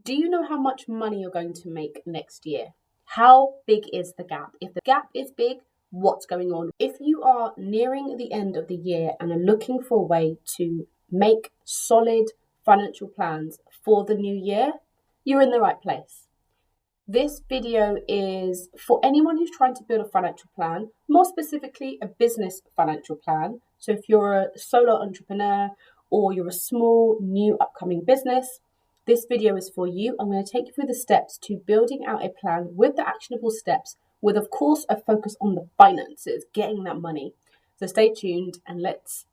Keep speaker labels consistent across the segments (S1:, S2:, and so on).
S1: Do you know how much money you're going to make next year? How big is the gap? If the gap is big, what's going on? If you are nearing the end of the year and are looking for a way to make solid financial plans for the new year, you're in the right place. This video is for anyone who's trying to build a financial plan, more specifically a business financial plan. So if you're a solo entrepreneur or you're a small, new, upcoming business, this video is for you. I'm going to take you through the steps to building out a plan with the actionable steps, with, of course, a focus on the finances, getting that money. So stay tuned and let's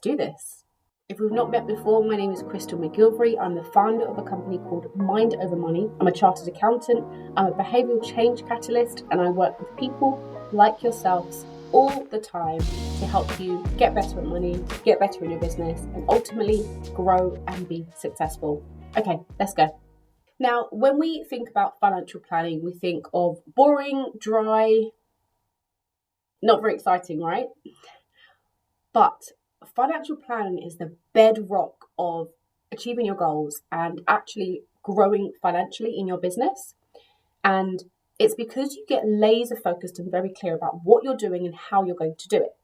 S1: do this. If we've not met before, my name is Krystle McGilvery. I'm the founder of a company called Mind Over Money. I'm a chartered accountant, I'm a behavioural change catalyst, and I work with people like yourselves all the time to help you get better at money, get better in your business, and ultimately grow and be successful. Okay, let's go. Now, when we think about financial planning, we think of boring, dry, not very exciting, right? But financial planning is the bedrock of achieving your goals and actually growing financially in your business. And it's because you get laser focused and very clear about what you're doing and how you're going to do it.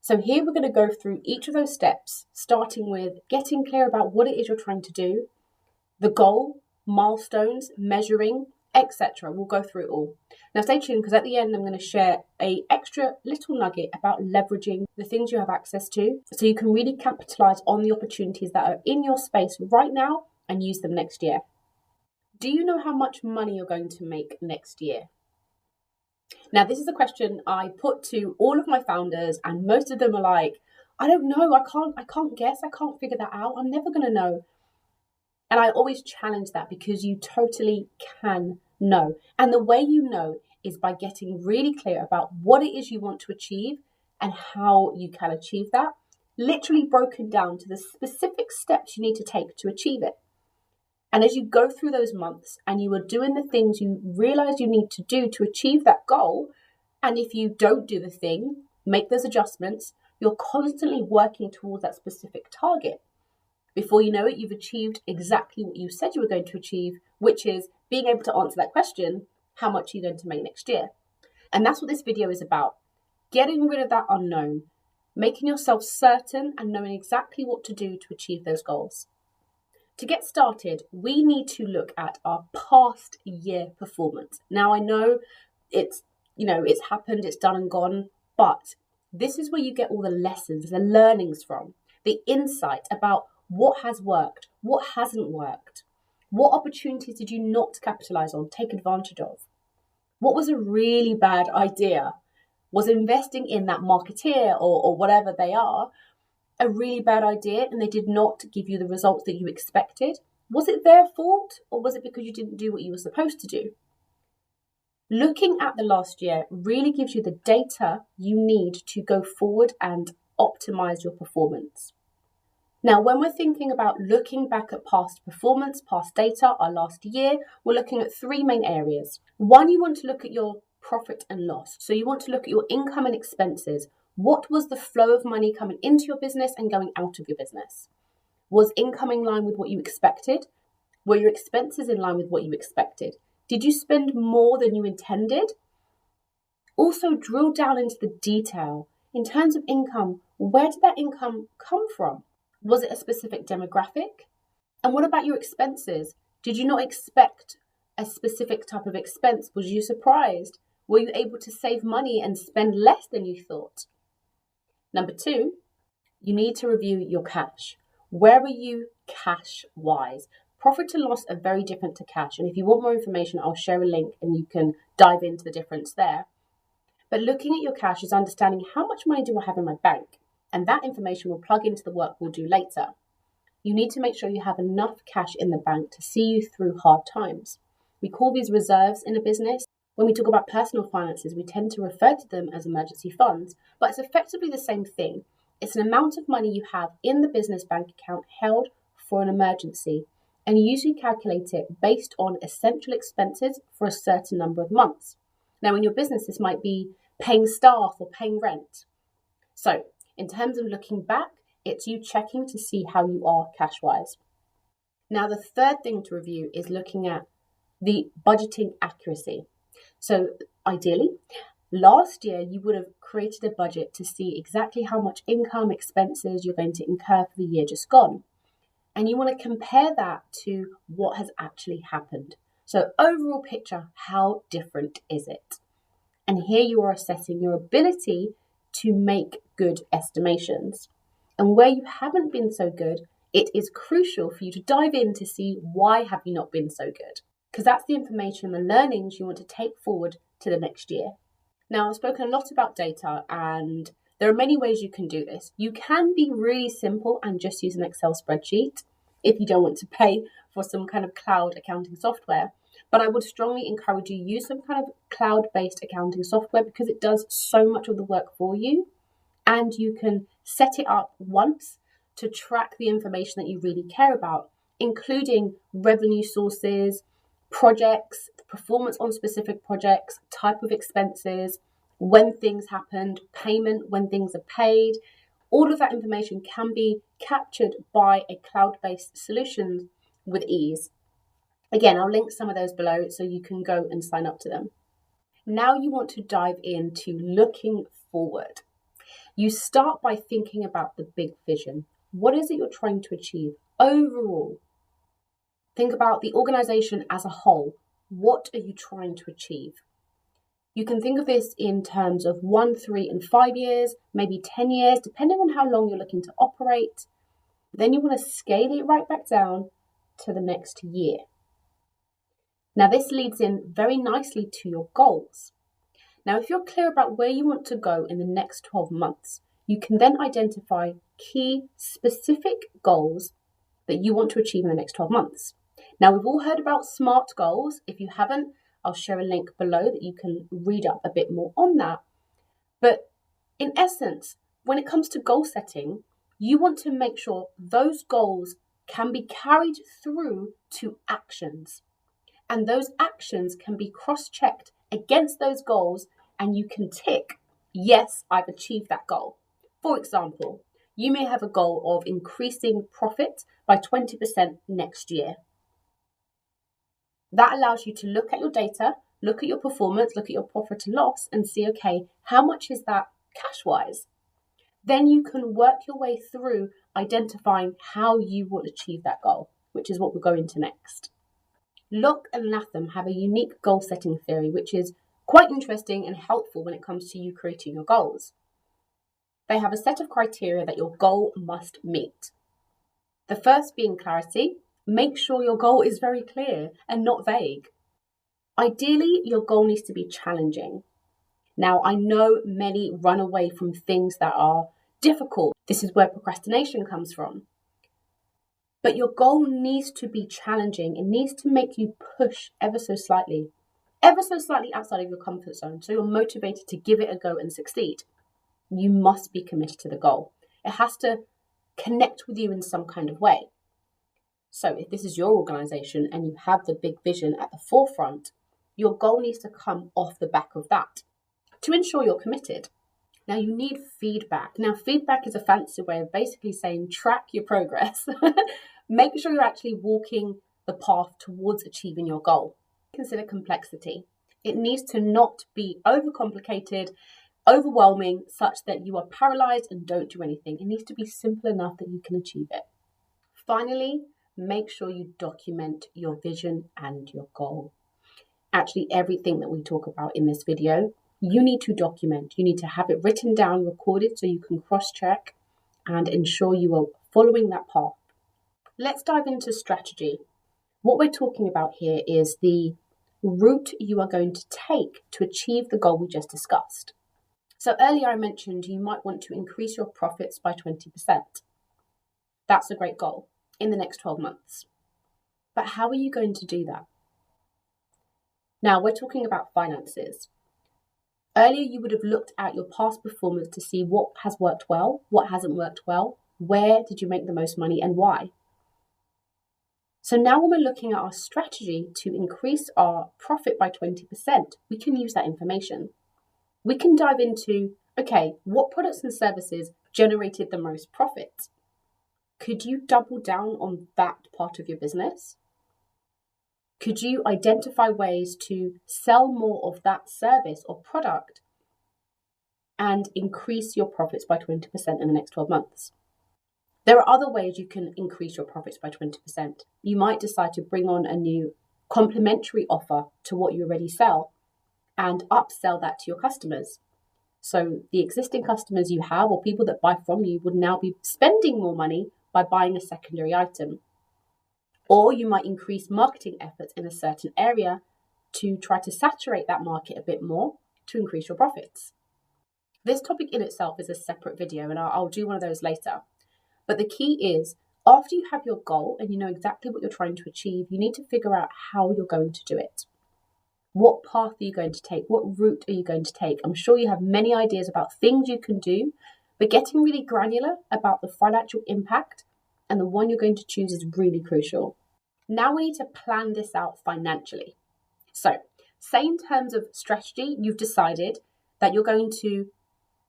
S1: So here we're going to go through each of those steps, starting with getting clear about what it is you're trying to do, the goal, milestones, measuring, etc. We'll go through it all. Now stay tuned, because at the end I'm going to share an extra little nugget about leveraging the things you have access to so you can really capitalize on the opportunities that are in your space right now and use them next year. Do you know how much money you're going to make next year? Now, this is a question I put to all of my founders, and most of them are like, I don't know, I can't guess, I can't figure that out, I'm never going to know. And I always challenge that, because you totally can know. And the way you know is by getting really clear about what it is you want to achieve and how you can achieve that, literally broken down to the specific steps you need to take to achieve it. And as you go through those months and you are doing the things you realize you need to do to achieve that goal, and if you don't do the thing, make those adjustments, you're constantly working towards that specific target. Before you know it, you've achieved exactly what you said you were going to achieve, which is being able to answer that question, how much are you going to make next year? And that's what this video is about. Getting rid of that unknown, making yourself certain and knowing exactly what to do to achieve those goals. To get started, we need to look at our past year performance. Now, I know it's happened, it's done and gone, but this is where you get all the lessons, the learnings from, the insight about what has worked, what hasn't worked, what opportunities did you not capitalize on, take advantage of, what was a really bad idea, was investing in that marketeer or whatever they are a really bad idea and they did not give you the results that you expected? Was it their fault, or was it because you didn't do what you were supposed to do? Looking at the last year really gives you the data you need to go forward and optimize your performance. Now, when we're thinking about looking back at past performance, past data, our last year, we're looking at three main areas. One, you want to look at your profit and loss. So you want to look at your income and expenses. What was the flow of money coming into your business and going out of your business? Was income in line with what you expected? Were your expenses in line with what you expected? Did you spend more than you intended? Also, drill down into the detail. In terms of income, where did that income come from? Was it a specific demographic? And what about your expenses? Did you not expect a specific type of expense? Was you surprised? Were you able to save money and spend less than you thought? Number two, you need to review your cash. Where are you cash-wise? Profit and loss are very different to cash. And if you want more information, I'll share a link and you can dive into the difference there. But looking at your cash is understanding how much money do I have in my bank? And that information will plug into the work we'll do later. You need to make sure you have enough cash in the bank to see you through hard times. We call these reserves in a business. When we talk about personal finances, we tend to refer to them as emergency funds, but it's effectively the same thing. It's an amount of money you have in the business bank account held for an emergency, and you usually calculate it based on essential expenses for a certain number of months. Now, in your business, this might be paying staff or paying rent. So, in terms of looking back, it's you checking to see how you are cash-wise. Now, the third thing to review is looking at the budgeting accuracy. So ideally, last year you would have created a budget to see exactly how much income, expenses you're going to incur for the year just gone. And you want to compare that to what has actually happened. So overall picture, how different is it? And here you are assessing your ability to make good estimations. And where you haven't been so good, it is crucial for you to dive in to see why have you not been so good. Because that's the information and the learnings you want to take forward to the next year. Now, I've spoken a lot about data, and there are many ways you can do this. You can be really simple and just use an Excel spreadsheet if you don't want to pay for some kind of cloud accounting software. But I would strongly encourage you to use some kind of cloud-based accounting software because it does so much of the work for you, and you can set it up once to track the information that you really care about, including revenue sources, projects, performance on specific projects, type of expenses, when things happened, payment, when things are paid. All of that information can be captured by a cloud-based solution with ease. Again, I'll link some of those below so you can go and sign up to them. Now you want to dive into looking forward. You start by thinking about the big vision. What is it you're trying to achieve overall? Think about the organization as a whole. What are you trying to achieve? You can think of this in terms of 1, 3, and 5 years, maybe 10 years, depending on how long you're looking to operate. Then you want to scale it right back down to the next year. Now, this leads in very nicely to your goals. Now, if you're clear about where you want to go in the next 12 months, you can then identify key specific goals that you want to achieve in the next 12 months. Now, we've all heard about SMART goals. If you haven't, I'll share a link below that you can read up a bit more on that. But in essence, when it comes to goal setting, you want to make sure those goals can be carried through to actions. And those actions can be cross-checked against those goals, and you can tick, yes, I've achieved that goal. For example, you may have a goal of increasing profit by 20% next year. That allows you to look at your data, look at your performance, look at your profit and loss, and see, okay, how much is that cash-wise? Then you can work your way through identifying how you will achieve that goal, which is what we'll go into next. Locke and Latham have a unique goal-setting theory, which is quite interesting and helpful when it comes to you creating your goals. They have a set of criteria that your goal must meet. The first being clarity. Make sure your goal is very clear and not vague. Ideally, your goal needs to be challenging. Now, I know many run away from things that are difficult. This is where procrastination comes from. But your goal needs to be challenging. It needs to make you push ever so slightly outside of your comfort zone, so you're motivated to give it a go and succeed. You must be committed to the goal. It has to connect with you in some kind of way. So if this is your organization and you have the big vision at the forefront, your goal needs to come off the back of that to ensure you're committed. Now, you need feedback. Now, feedback is a fancy way of basically saying track your progress. Make sure you're actually walking the path towards achieving your goal. Consider complexity. It needs to not be overcomplicated, overwhelming, such that you are paralyzed and don't do anything. It needs to be simple enough that you can achieve it. Finally, make sure you document your vision and your goal. Actually, everything that we talk about in this video, you need to document. You need to have it written down, recorded, so you can cross-check and ensure you are following that path. Let's dive into strategy. What we're talking about here is the route you are going to take to achieve the goal we just discussed. So earlier I mentioned you might want to increase your profits by 20%. That's a great goal in the next 12 months. But how are you going to do that? Now, we're talking about finances. Earlier, you would have looked at your past performance to see what has worked well, what hasn't worked well, where did you make the most money and why. So now when we're looking at our strategy to increase our profit by 20%, we can use that information. We can dive into, okay, what products and services generated the most profit? Could you double down on that part of your business? Could you identify ways to sell more of that service or product and increase your profits by 20% in the next 12 months? There are other ways you can increase your profits by 20%. You might decide to bring on a new complementary offer to what you already sell and upsell that to your customers. So the existing customers you have or people that buy from you would now be spending more money by buying a secondary item. Or you might increase marketing efforts in a certain area to try to saturate that market a bit more to increase your profits. This topic in itself is a separate video, and I'll do one of those later. But the key is, after you have your goal and you know exactly what you're trying to achieve, you need to figure out how you're going to do it. What path are you going to take? What route are you going to take? I'm sure you have many ideas about things you can do, but getting really granular about the financial impact and the one you're going to choose is really crucial. Now we need to plan this out financially. So, say in terms of strategy, you've decided that you're going to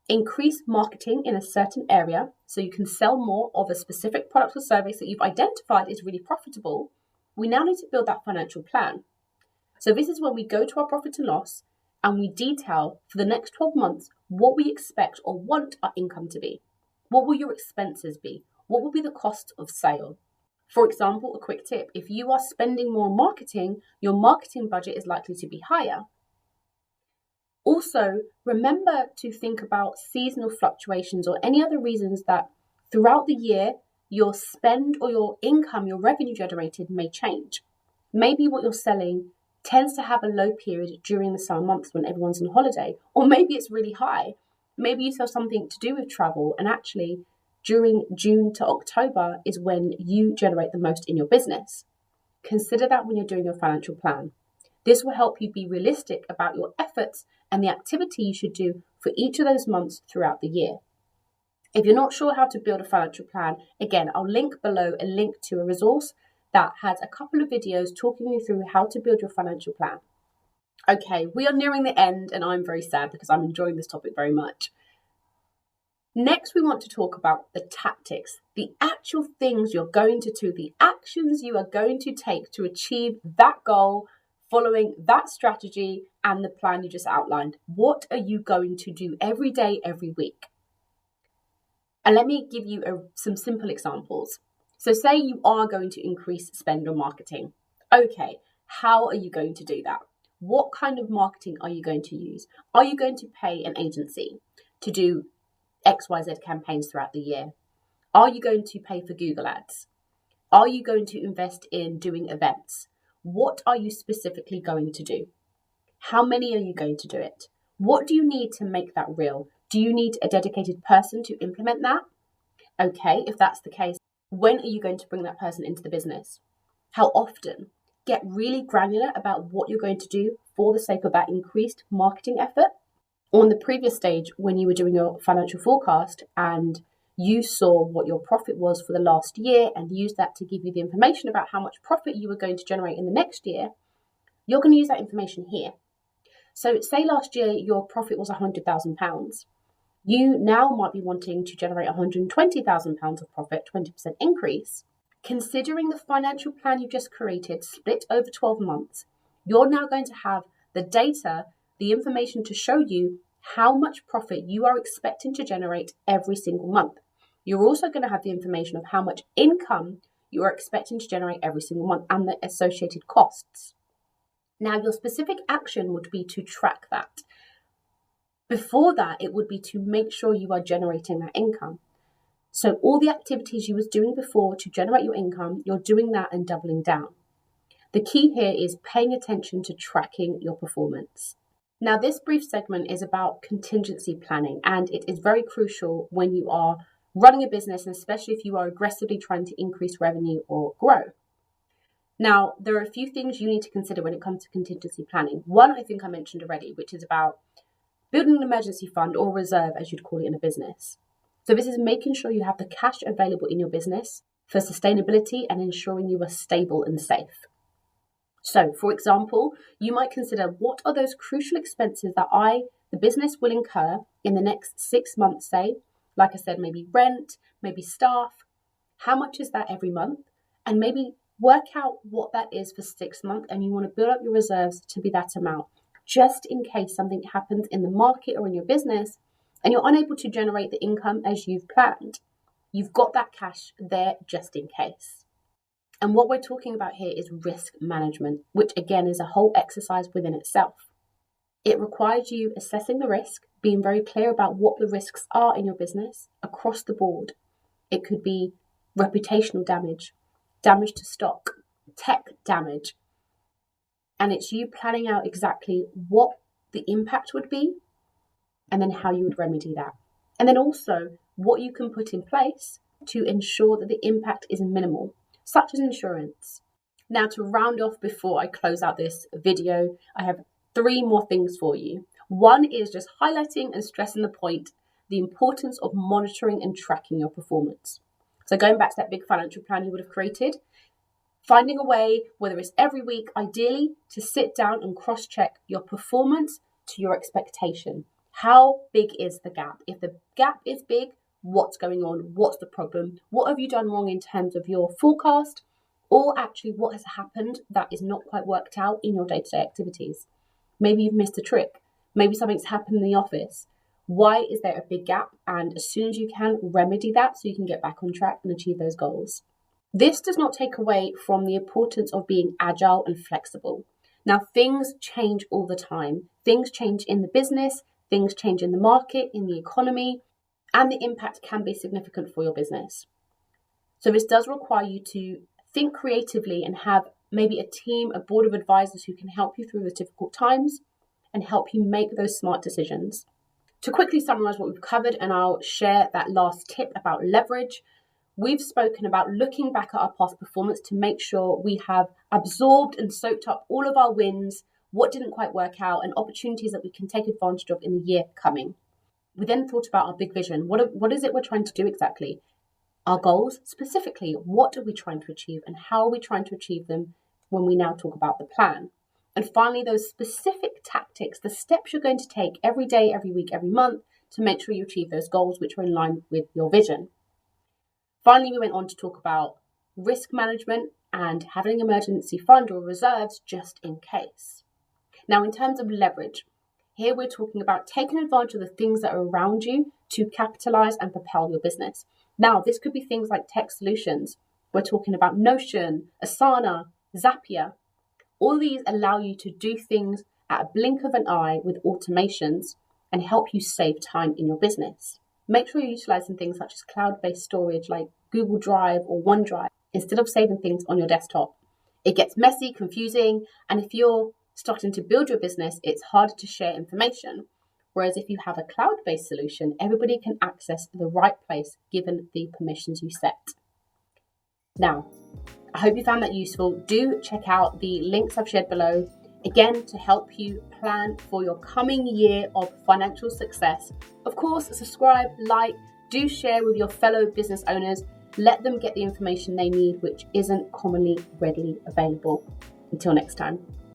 S1: increase marketing in a certain area so you can sell more of a specific product or service that you've identified is really profitable. We now need to build that financial plan. So this is when we go to our profit and loss and we detail for the next 12 months what we expect or want our income to be. What will your expenses be? What will be the cost of sale? For example, a quick tip, if you are spending more on marketing, your marketing budget is likely to be higher. Also, remember to think about seasonal fluctuations or any other reasons that throughout the year, your spend or your income, your revenue generated may change. Maybe what you're selling tends to have a low period during the summer months when everyone's on holiday, or maybe it's really high. Maybe you sell something to do with travel, and actually during June to October is when you generate the most in your business. Consider that when you're doing your financial plan. This will help you be realistic about your efforts and the activity you should do for each of those months throughout the year. If you're not sure how to build a financial plan, again, I'll link below a link to a resource that has a couple of videos talking you through how to build your financial plan. Okay, we are nearing the end and I'm very sad because I'm enjoying this topic very much. Next, we want to talk about the tactics, the actual things you're going to do, the actions you are going to take to achieve that goal, following that strategy and the plan you just outlined. What are you going to do every day, every week? And let me give you some simple examples. So say you are going to increase spend on marketing. Okay, how are you going to do that? What kind of marketing are you going to use? Are you going to pay an agency to do XYZ campaigns throughout the year? Are you going to pay for Google ads? Are you going to invest in doing events? What are you specifically going to do? How many are you going to do it? What do you need to make that real? Do you need a dedicated person to implement that? Okay, if that's the case, when are you going to bring that person into the business? How often? Get really granular about what you're going to do for the sake of that increased marketing effort. On the previous stage, when you were doing your financial forecast and you saw what your profit was for the last year and used that to give you the information about how much profit you were going to generate in the next year, you're going to use that information here. So say last year your profit was £100,000. You now might be wanting to generate £120,000 of profit, 20% increase. Considering the financial plan you've just created, split over 12 months, you're now going to have the data, the information to show you how much profit you are expecting to generate every single month. You're also going to have the information of how much income you are expecting to generate every single month and the associated costs. Now, your specific action would be to track that. Before that, it would be to make sure you are generating that income. So all the activities you was doing before to generate your income, you're doing that and doubling down. The key here is paying attention to tracking your performance. Now, this brief segment is about contingency planning, and it is very crucial when you are running a business, and especially if you are aggressively trying to increase revenue or grow. Now, there are a few things you need to consider when it comes to contingency planning. One, I think I mentioned already, which is about building an emergency fund or reserve, as you'd call it in a business. So this is making sure you have the cash available in your business for sustainability and ensuring you are stable and safe. So, for example, you might consider what are those crucial expenses that the business, will incur in the next 6 months, say, like I said, maybe rent, maybe staff. How much is that every month? And maybe work out what that is for 6 months, and you want to build up your reserves to be that amount, just in case something happens in the market or in your business and you're unable to generate the income as you've planned. You've got that cash there just in case. And what we're talking about here is risk management, which again is a whole exercise within itself. It requires you assessing the risk, being very clear about what the risks are in your business across the board. It could be reputational damage, damage to stock, tech damage. And it's you planning out exactly what the impact would be and then how you would remedy that. And then also what you can put in place to ensure that the impact is minimal, such as insurance. Now, to round off before I close out this video, I have 3 more things for you. One is just highlighting and stressing the point, the importance of monitoring and tracking your performance. So going back to that big financial plan you would have created, finding a way, whether it's every week, ideally, to sit down and cross-check your performance to your expectation. How big is the gap? If the gap is big, what's going on? What's the problem? What have you done wrong in terms of your forecast? Or actually what has happened that is not quite worked out in your day-to-day activities? Maybe you've missed a trick. Maybe something's happened in the office. Why is there a big gap? And as soon as you can, remedy that so you can get back on track and achieve those goals. This does not take away from the importance of being agile and flexible. Now, things change all the time. Things change in the business, things change in the market, in the economy, and the impact can be significant for your business. So this does require you to think creatively and have maybe a team, a board of advisors who can help you through the difficult times and help you make those smart decisions. To quickly summarize what we've covered, and I'll share that last tip about leverage. We've spoken about looking back at our past performance to make sure we have absorbed and soaked up all of our wins, what didn't quite work out, and opportunities that we can take advantage of in the year coming. We then thought about our big vision. What is it we're trying to do exactly? Our goals, specifically, what are we trying to achieve and how are we trying to achieve them when we now talk about the plan? And finally, those specific tactics, the steps you're going to take every day, every week, every month to make sure you achieve those goals which are in line with your vision. Finally, we went on to talk about risk management and having an emergency fund or reserves just in case. Now, in terms of leverage, here we're talking about taking advantage of the things that are around you to capitalize and propel your business. Now, this could be things like tech solutions. We're talking about Notion, Asana, Zapier. All these allow you to do things at a blink of an eye with automations and help you save time in your business. Make sure you're utilizing things such as cloud-based storage like Google Drive or OneDrive instead of saving things on your desktop. It gets messy, confusing, and if you're starting to build your business, it's harder to share information. Whereas if you have a cloud-based solution, everybody can access the right place given the permissions you set. Now, I hope you found that useful. Do check out the links I've shared below, again, to help you plan for your coming year of financial success. Of course, subscribe, like, do share with your fellow business owners. Let them get the information they need, which isn't commonly readily available. Until next time.